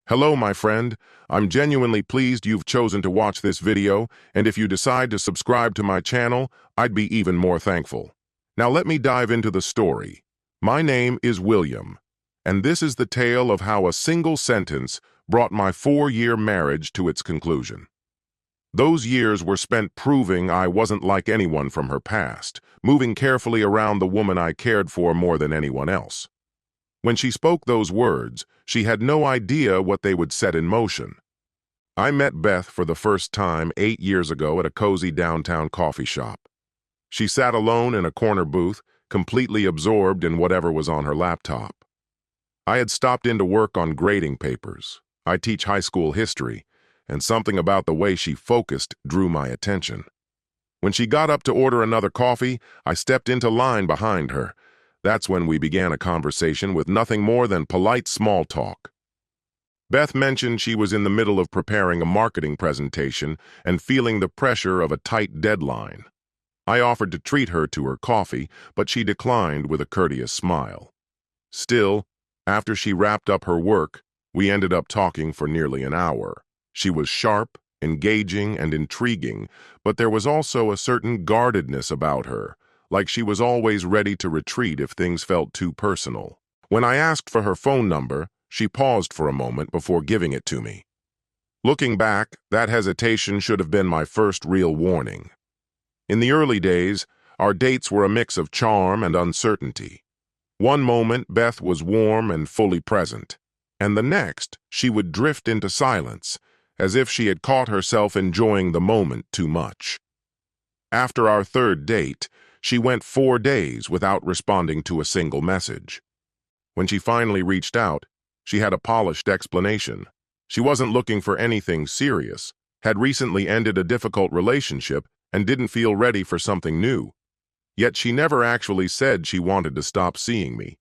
Hello, my friend. I'm genuinely pleased you've chosen to watch this video, and if you decide to subscribe to my channel, I'd be even more thankful. Now let me dive into the story. My name is William, and this is the tale of how a single sentence brought my 4-year marriage to its conclusion. Those years were spent proving I wasn't like anyone from her past, moving carefully around the woman I cared for more than anyone else. When she spoke those words, she had no idea what they would set in motion. I met Beth for the first time 8 years ago at a cozy downtown coffee shop. She sat alone in a corner booth, completely absorbed in whatever was on her laptop. I had stopped in to work on grading papers. I teach high school history, and something about the way she focused drew my attention. When she got up to order another coffee, I stepped into line behind her. That's when we began a conversation with nothing more than polite small talk. Beth mentioned she was in the middle of preparing a marketing presentation and feeling the pressure of a tight deadline. I offered to treat her to her coffee, but she declined with a courteous smile. Still, after she wrapped up her work, we ended up talking for nearly an hour. She was sharp, engaging, and intriguing, but there was also a certain guardedness about her, like she was always ready to retreat if things felt too personal. When I asked for her phone number, she paused for a moment before giving it to me. Looking back, that hesitation should have been my first real warning. In the early days, our dates were a mix of charm and uncertainty. One moment, Beth was warm and fully present, and the next, she would drift into silence, as if she had caught herself enjoying the moment too much. After our third date, she went 4 days without responding to a single message. When she finally reached out, she had a polished explanation. She wasn't looking for anything serious, had recently ended a difficult relationship, and didn't feel ready for something new. Yet she never actually said she wanted to stop seeing me.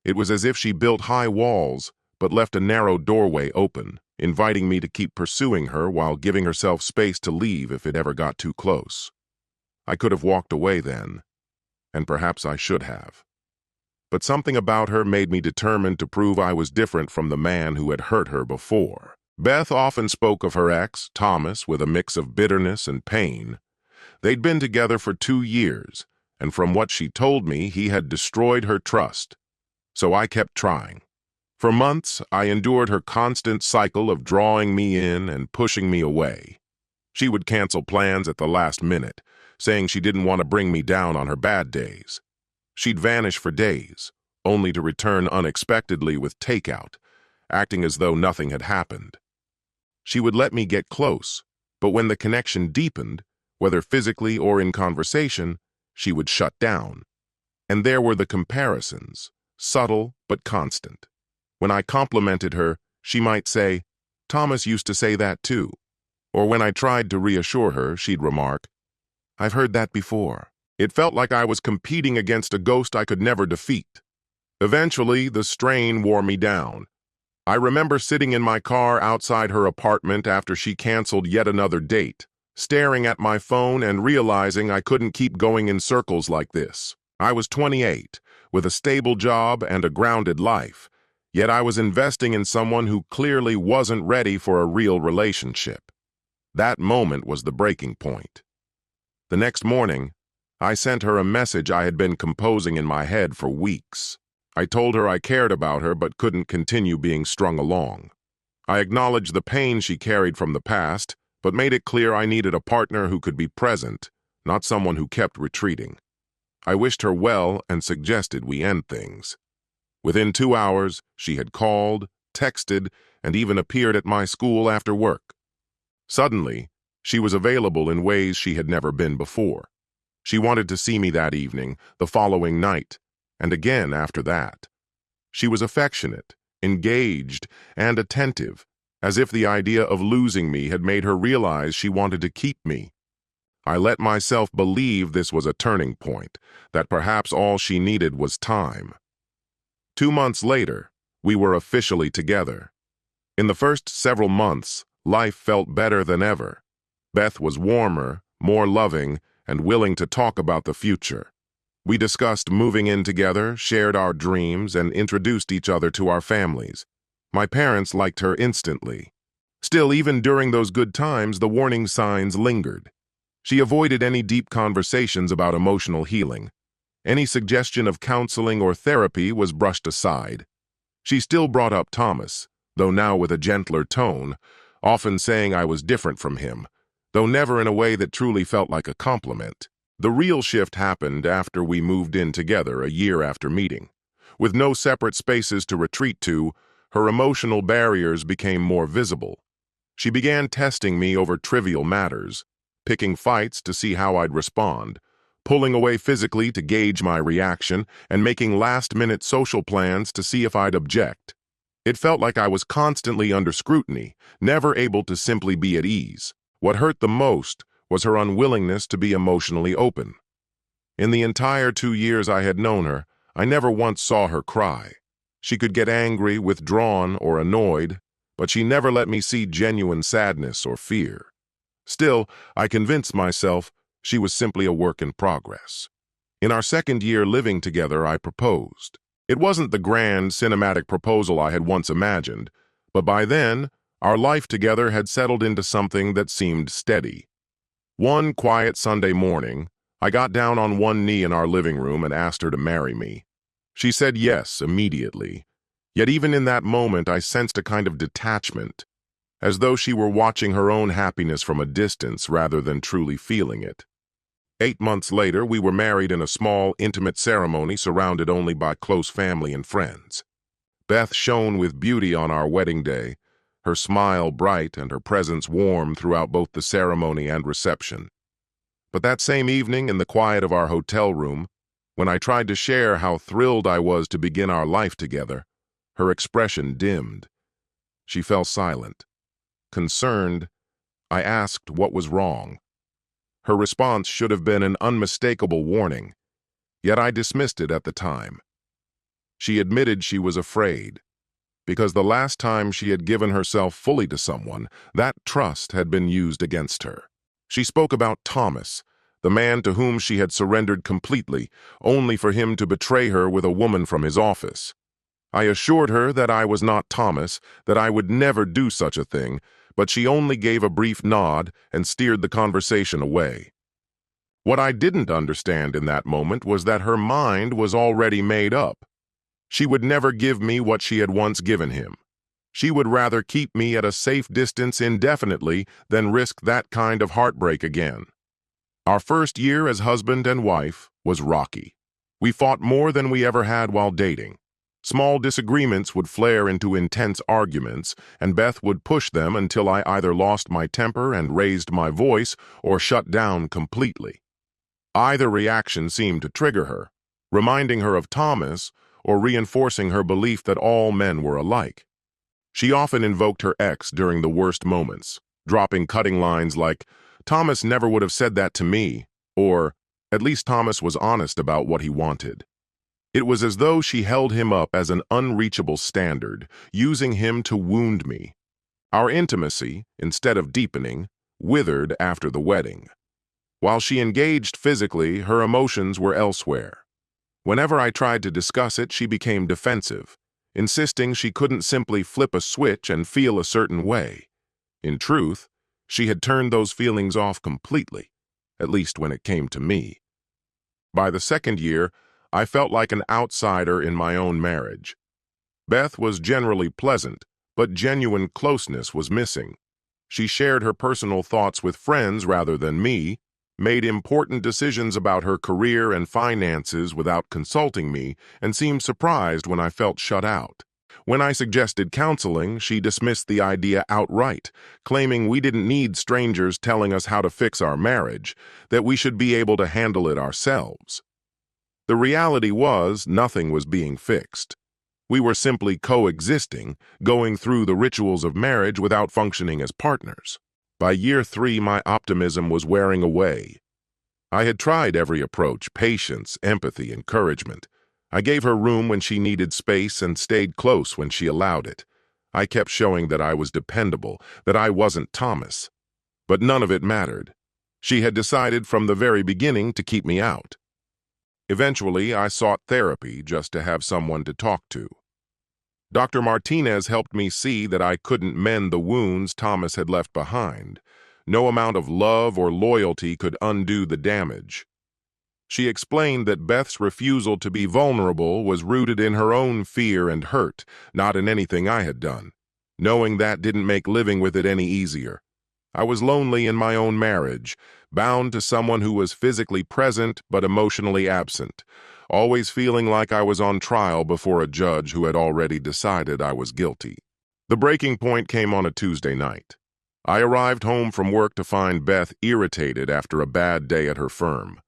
It was as if she built high walls, but left a narrow doorway open, inviting me to keep pursuing her while giving herself space to leave if it ever got too close. I could have walked away then, and perhaps I should have. But something about her made me determined to prove I was different from the man who had hurt her before. Beth often spoke of her ex, Thomas, with a mix of bitterness and pain. They'd been together for 2 years, and from what she told me, he had destroyed her trust. So I kept trying. For months, I endured her constant cycle of drawing me in and pushing me away. She would cancel plans at the last minute, saying she didn't want to bring me down on her bad days. She'd vanish for days, only to return unexpectedly with takeout, acting as though nothing had happened. She would let me get close, but when the connection deepened, whether physically or in conversation, she would shut down. And there were the comparisons, subtle but constant. When I complimented her, she might say, "Thomas used to say that too." Or when I tried to reassure her, she'd remark, "I've heard that before." It felt like I was competing against a ghost I could never defeat. Eventually, the strain wore me down. I remember sitting in my car outside her apartment after she canceled yet another date, staring at my phone and realizing I couldn't keep going in circles like this. I was 28, with a stable job and a grounded life, yet I was investing in someone who clearly wasn't ready for a real relationship. That moment was the breaking point. The next morning, I sent her a message I had been composing in my head for weeks. I told her I cared about her but couldn't continue being strung along. I acknowledged the pain she carried from the past, but made it clear I needed a partner who could be present, not someone who kept retreating. I wished her well and suggested we end things. Within 2 hours, she had called, texted, and even appeared at my school after work. Suddenly, she was available in ways she had never been before. She wanted to see me that evening, the following night, and again after that. She was affectionate, engaged, and attentive, as if the idea of losing me had made her realize she wanted to keep me. I let myself believe this was a turning point, that perhaps all she needed was time. 2 months later, we were officially together. In the first several months, life felt better than ever. Beth was warmer, more loving, and willing to talk about the future. We discussed moving in together, shared our dreams, and introduced each other to our families. My parents liked her instantly. Still, even during those good times, the warning signs lingered. She avoided any deep conversations about emotional healing. Any suggestion of counseling or therapy was brushed aside. She still brought up Thomas, though now with a gentler tone, often saying I was different from him, though never in a way that truly felt like a compliment. The real shift happened after we moved in together a year after meeting. With no separate spaces to retreat to, her emotional barriers became more visible. She began testing me over trivial matters, picking fights to see how I'd respond, pulling away physically to gauge my reaction, and making last-minute social plans to see if I'd object. It felt like I was constantly under scrutiny, never able to simply be at ease. What hurt the most was her unwillingness to be emotionally open. In the entire 2 years I had known her, I never once saw her cry. She could get angry, withdrawn, or annoyed, but she never let me see genuine sadness or fear. Still, I convinced myself she was simply a work in progress. In our second year living together, I proposed. It wasn't the grand, cinematic proposal I had once imagined, but by then, our life together had settled into something that seemed steady. One quiet Sunday morning, I got down on one knee in our living room and asked her to marry me. She said yes immediately, yet even in that moment I sensed a kind of detachment, as though she were watching her own happiness from a distance rather than truly feeling it. 8 months later, we were married in a small, intimate ceremony surrounded only by close family and friends. Beth shone with beauty on our wedding day, her smile bright and her presence warm throughout both the ceremony and reception. But that same evening, in the quiet of our hotel room, when I tried to share how thrilled I was to begin our life together, her expression dimmed. She fell silent. Concerned, I asked what was wrong. Her response should have been an unmistakable warning, yet I dismissed it at the time. She admitted she was afraid, because the last time she had given herself fully to someone, that trust had been used against her. She spoke about Thomas, the man to whom she had surrendered completely, only for him to betray her with a woman from his office. I assured her that I was not Thomas, that I would never do such a thing, but she only gave a brief nod and steered the conversation away. What I didn't understand in that moment was that her mind was already made up. She would never give me what she had once given him. She would rather keep me at a safe distance indefinitely than risk that kind of heartbreak again. Our first year as husband and wife was rocky. We fought more than we ever had while dating. Small disagreements would flare into intense arguments, and Beth would push them until I either lost my temper and raised my voice or shut down completely. Either reaction seemed to trigger her, reminding her of Thomas or reinforcing her belief that all men were alike. She often invoked her ex during the worst moments, dropping cutting lines like, "Thomas never would have said that to me," or, "At least Thomas was honest about what he wanted." It was as though she held him up as an unreachable standard, using him to wound me. Our intimacy, instead of deepening, withered after the wedding. While she engaged physically, her emotions were elsewhere. Whenever I tried to discuss it, she became defensive, insisting she couldn't simply flip a switch and feel a certain way. In truth, she had turned those feelings off completely, at least when it came to me. By the second year, I felt like an outsider in my own marriage. Beth was generally pleasant, but genuine closeness was missing. She shared her personal thoughts with friends rather than me, made important decisions about her career and finances without consulting me, and seemed surprised when I felt shut out. When I suggested counseling, she dismissed the idea outright, claiming we didn't need strangers telling us how to fix our marriage, that we should be able to handle it ourselves. The reality was nothing was being fixed. We were simply coexisting, going through the rituals of marriage without functioning as partners. By year 3, my optimism was wearing away. I had tried every approach: patience, empathy, encouragement. I gave her room when she needed space and stayed close when she allowed it. I kept showing that I was dependable, that I wasn't Thomas. But none of it mattered. She had decided from the very beginning to keep me out. Eventually, I sought therapy just to have someone to talk to. Dr. Martinez helped me see that I couldn't mend the wounds Thomas had left behind. No amount of love or loyalty could undo the damage. She explained that Beth's refusal to be vulnerable was rooted in her own fear and hurt, not in anything I had done. Knowing that didn't make living with it any easier. I was lonely in my own marriage, bound to someone who was physically present but emotionally absent, always feeling like I was on trial before a judge who had already decided I was guilty. The breaking point came on a Tuesday night. I arrived home from work to find Beth irritated after a bad day at her firm.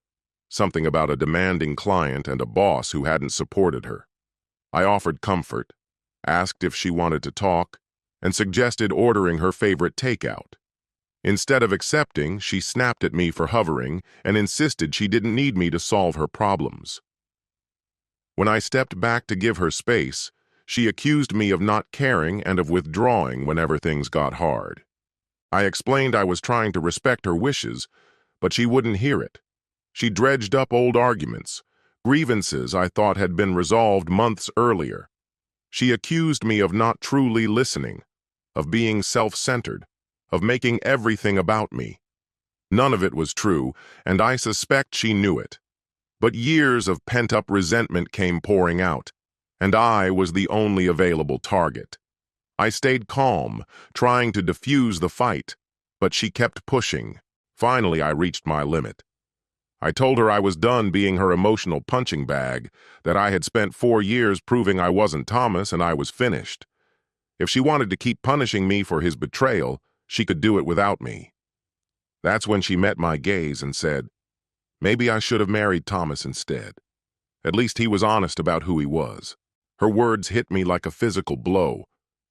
Something about a demanding client and a boss who hadn't supported her. I offered comfort, asked if she wanted to talk, and suggested ordering her favorite takeout. Instead of accepting, she snapped at me for hovering and insisted she didn't need me to solve her problems. When I stepped back to give her space, she accused me of not caring and of withdrawing whenever things got hard. I explained I was trying to respect her wishes, but she wouldn't hear it. She dredged up old arguments, grievances I thought had been resolved months earlier. She accused me of not truly listening, of being self-centered, of making everything about me. None of it was true, and I suspect she knew it. But years of pent-up resentment came pouring out, and I was the only available target. I stayed calm, trying to diffuse the fight, but she kept pushing. Finally, I reached my limit. I told her I was done being her emotional punching bag, that I had spent 4 years proving I wasn't Thomas and I was finished. If she wanted to keep punishing me for his betrayal, she could do it without me. That's when she met my gaze and said, maybe I should have married Thomas instead. At least he was honest about who he was. Her words hit me like a physical blow.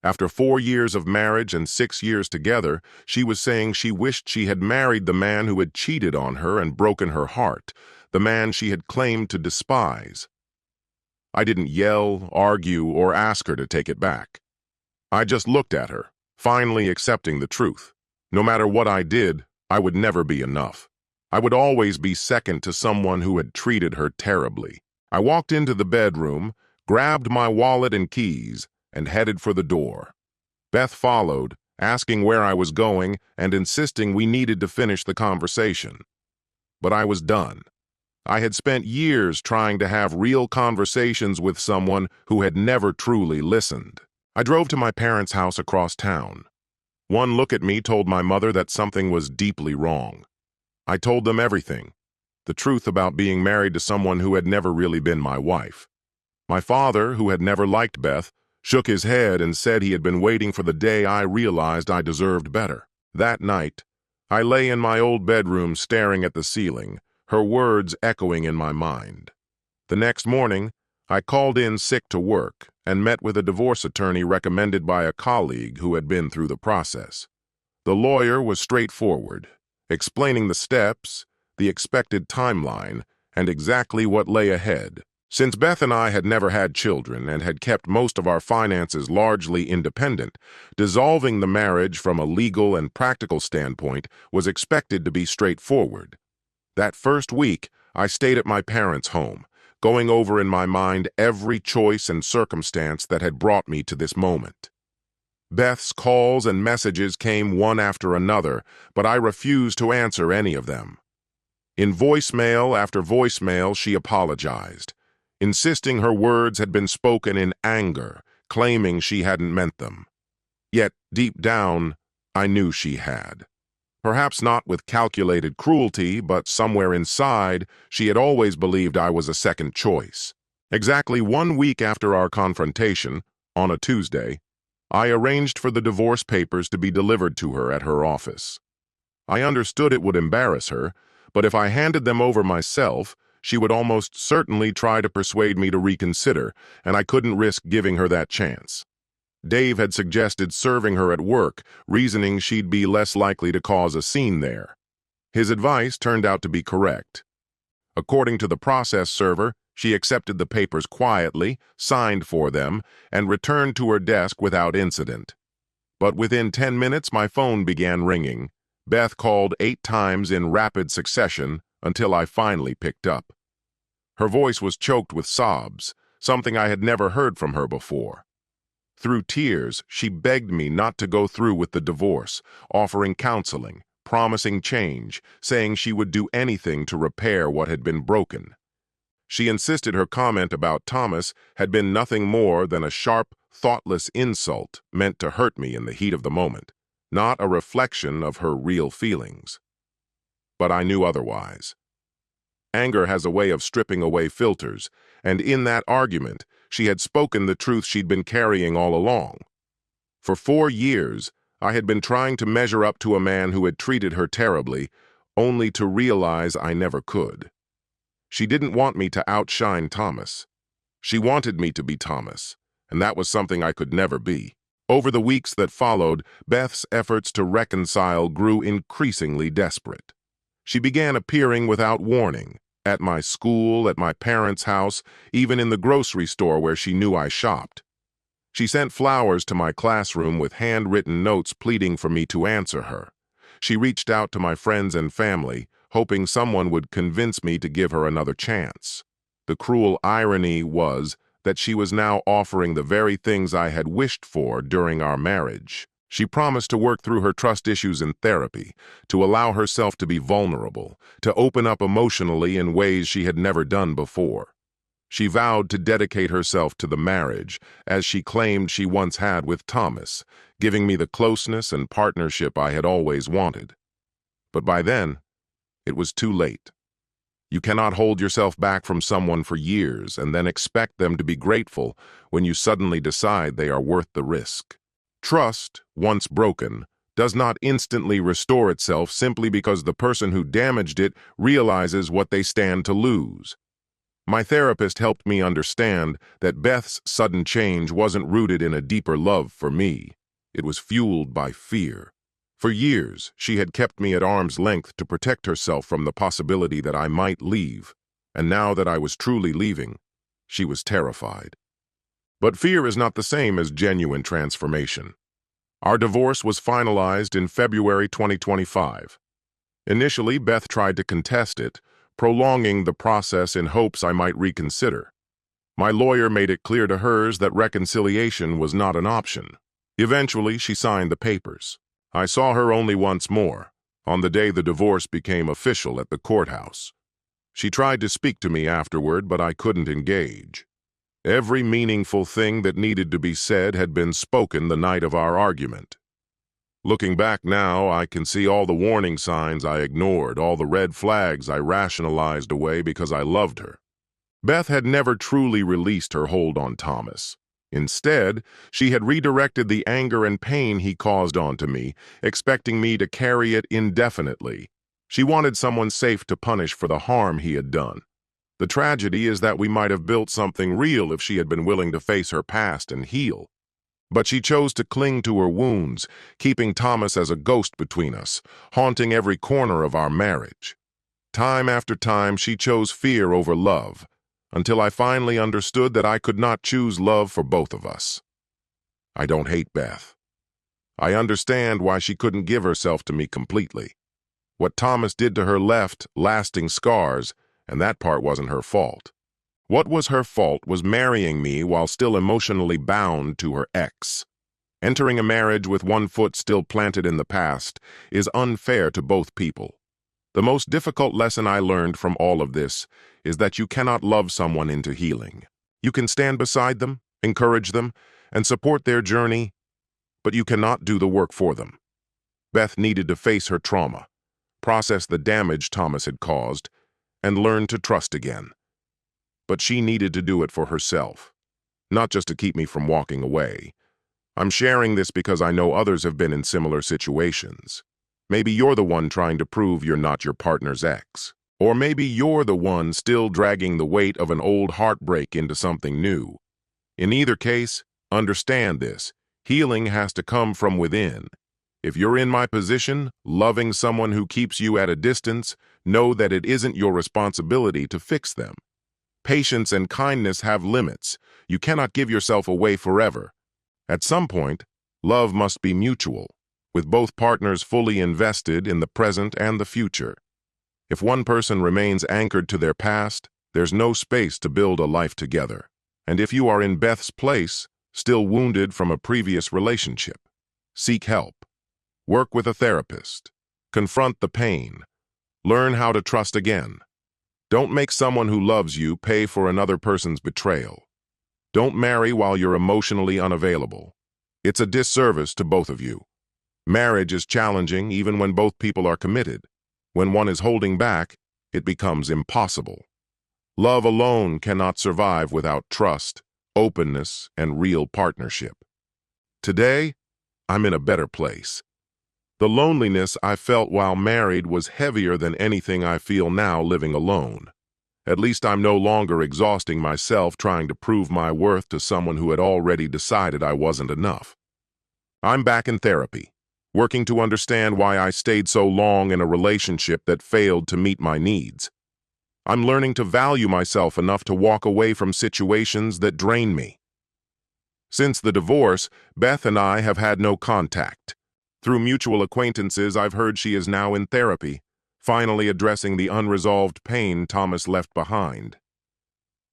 After 4 years of marriage and 6 years together, she was saying she wished she had married the man who had cheated on her and broken her heart, the man she had claimed to despise. I didn't yell, argue, or ask her to take it back. I just looked at her, finally accepting the truth. No matter what I did, I would never be enough. I would always be second to someone who had treated her terribly. I walked into the bedroom, grabbed my wallet and keys, and headed for the door. Beth followed, asking where I was going and insisting we needed to finish the conversation. But I was done. I had spent years trying to have real conversations with someone who had never truly listened. I drove to my parents' house across town. One look at me told my mother that something was deeply wrong. I told them everything, the truth about being married to someone who had never really been my wife. My father, who had never liked Beth, shook his head and said he had been waiting for the day I realized I deserved better. That night, I lay in my old bedroom staring at the ceiling, her words echoing in my mind. The next morning, I called in sick to work and met with a divorce attorney recommended by a colleague who had been through the process. The lawyer was straightforward, explaining the steps, the expected timeline, and exactly what lay ahead. Since Beth and I had never had children and had kept most of our finances largely independent, dissolving the marriage from a legal and practical standpoint was expected to be straightforward. That first week, I stayed at my parents' home, going over in my mind every choice and circumstance that had brought me to this moment. Beth's calls and messages came one after another, but I refused to answer any of them. In voicemail after voicemail, she apologized, insisting her words had been spoken in anger, claiming she hadn't meant them. Yet, deep down, I knew she had. Perhaps not with calculated cruelty, but somewhere inside, she had always believed I was a second choice. Exactly 1 week after our confrontation, on a Tuesday, I arranged for the divorce papers to be delivered to her at her office. I understood it would embarrass her, but if I handed them over myself, she would almost certainly try to persuade me to reconsider, and I couldn't risk giving her that chance. Dave had suggested serving her at work, reasoning she'd be less likely to cause a scene there. His advice turned out to be correct. According to the process server, she accepted the papers quietly, signed for them, and returned to her desk without incident. But within 10 minutes, my phone began ringing. Beth called 8 times in rapid succession until I finally picked up. Her voice was choked with sobs, something I had never heard from her before. Through tears, she begged me not to go through with the divorce, offering counseling, promising change, saying she would do anything to repair what had been broken. She insisted her comment about Thomas had been nothing more than a sharp, thoughtless insult meant to hurt me in the heat of the moment, not a reflection of her real feelings. But I knew otherwise. Anger has a way of stripping away filters, and in that argument, she had spoken the truth she'd been carrying all along. For 4 years, I had been trying to measure up to a man who had treated her terribly, only to realize I never could. She didn't want me to outshine Thomas. She wanted me to be Thomas, and that was something I could never be. Over the weeks that followed, Beth's efforts to reconcile grew increasingly desperate. She began appearing without warning, at my school, at my parents' house, even in the grocery store where she knew I shopped. She sent flowers to my classroom with handwritten notes pleading for me to answer her. She reached out to my friends and family, hoping someone would convince me to give her another chance. The cruel irony was that she was now offering the very things I had wished for during our marriage. She promised to work through her trust issues in therapy, to allow herself to be vulnerable, to open up emotionally in ways she had never done before. She vowed to dedicate herself to the marriage, as she claimed she once had with Thomas, giving me the closeness and partnership I had always wanted. But by then, it was too late. You cannot hold yourself back from someone for years and then expect them to be grateful when you suddenly decide they are worth the risk. Trust, once broken, does not instantly restore itself simply because the person who damaged it realizes what they stand to lose. My therapist helped me understand that Beth's sudden change wasn't rooted in a deeper love for me. It was fueled by fear. For years, she had kept me at arm's length to protect herself from the possibility that I might leave, and now that I was truly leaving, she was terrified. But fear is not the same as genuine transformation. Our divorce was finalized in February 2025. Initially, Beth tried to contest it, prolonging the process in hopes I might reconsider. My lawyer made it clear to hers that reconciliation was not an option. Eventually, she signed the papers. I saw her only once more, on the day the divorce became official at the courthouse. She tried to speak to me afterward, but I couldn't engage. Every meaningful thing that needed to be said had been spoken the night of our argument. Looking back now, I can see all the warning signs I ignored, all the red flags I rationalized away because I loved her. Beth had never truly released her hold on Thomas. Instead, she had redirected the anger and pain he caused onto me, expecting me to carry it indefinitely. She wanted someone safe to punish for the harm he had done. The tragedy is that we might have built something real if she had been willing to face her past and heal. But she chose to cling to her wounds, keeping Thomas as a ghost between us, haunting every corner of our marriage. Time after time, she chose fear over love, until I finally understood that I could not choose love for both of us. I don't hate Beth. I understand why she couldn't give herself to me completely. What Thomas did to her left lasting scars, and that part wasn't her fault. What was her fault was marrying me while still emotionally bound to her ex. Entering a marriage with one foot still planted in the past is unfair to both people. The most difficult lesson I learned from all of this is that you cannot love someone into healing. You can stand beside them, encourage them, and support their journey, but you cannot do the work for them. Beth needed to face her trauma, process the damage Thomas had caused, and learn to trust again. But she needed to do it for herself, not just to keep me from walking away. I'm sharing this because I know others have been in similar situations. Maybe you're the one trying to prove you're not your partner's ex. Or maybe you're the one still dragging the weight of an old heartbreak into something new. In either case, understand this: healing has to come from within. If you're in my position, loving someone who keeps you at a distance, know that it isn't your responsibility to fix them. Patience and kindness have limits. You cannot give yourself away forever. At some point, love must be mutual, with both partners fully invested in the present and the future. If one person remains anchored to their past, there's no space to build a life together. And if you are in Beth's place, still wounded from a previous relationship. Seek help. Work with a therapist. Confront the pain. Learn how to trust again. Don't make someone who loves you pay for another person's betrayal. Don't marry while you're emotionally unavailable. It's a disservice to both of you. Marriage is challenging even when both people are committed. When one is holding back, it becomes impossible. Love alone cannot survive without trust, openness, and real partnership. Today, I'm in a better place. The loneliness I felt while married was heavier than anything I feel now living alone. At least I'm no longer exhausting myself trying to prove my worth to someone who had already decided I wasn't enough. I'm back in therapy, working to understand why I stayed so long in a relationship that failed to meet my needs. I'm learning to value myself enough to walk away from situations that drain me. Since the divorce, Beth and I have had no contact. Through mutual acquaintances, I've heard she is now in therapy, finally addressing the unresolved pain Thomas left behind.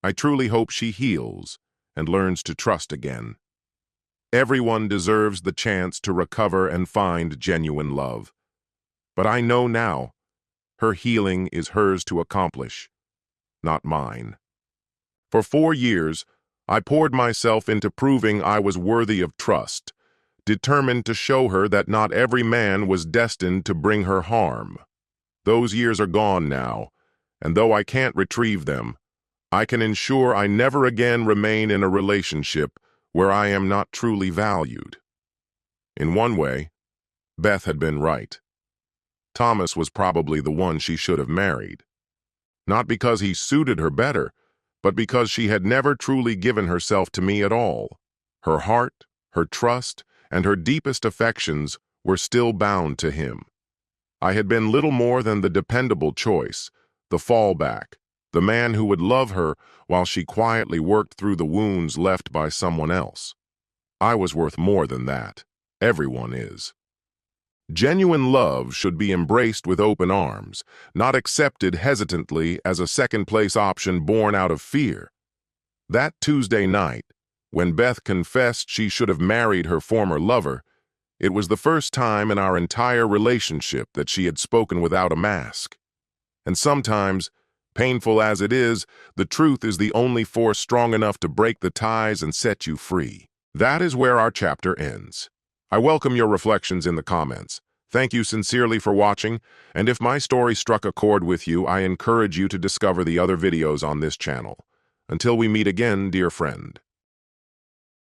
I truly hope she heals and learns to trust again. Everyone deserves the chance to recover and find genuine love. But I know now, her healing is hers to accomplish, not mine. For 4 years, I poured myself into proving I was worthy of trust, determined to show her that not every man was destined to bring her harm. Those years are gone now, and though I can't retrieve them, I can ensure I never again remain in a relationship where I am not truly valued. In one way, Beth had been right. Thomas was probably the one she should have married. Not because he suited her better, but because she had never truly given herself to me at all. Her heart, her trust, and her deepest affections were still bound to him. I had been little more than the dependable choice, the fallback, the man who would love her while she quietly worked through the wounds left by someone else. I was worth more than that. Everyone is. Genuine love should be embraced with open arms, not accepted hesitantly as a second-place option born out of fear. That Tuesday night, when Beth confessed she should have married her former lover, it was the first time in our entire relationship that she had spoken without a mask. And sometimes, painful as it is, the truth is the only force strong enough to break the ties and set you free. That is where our chapter ends. I welcome your reflections in the comments. Thank you sincerely for watching, and if my story struck a chord with you, I encourage you to discover the other videos on this channel. Until we meet again, dear friend.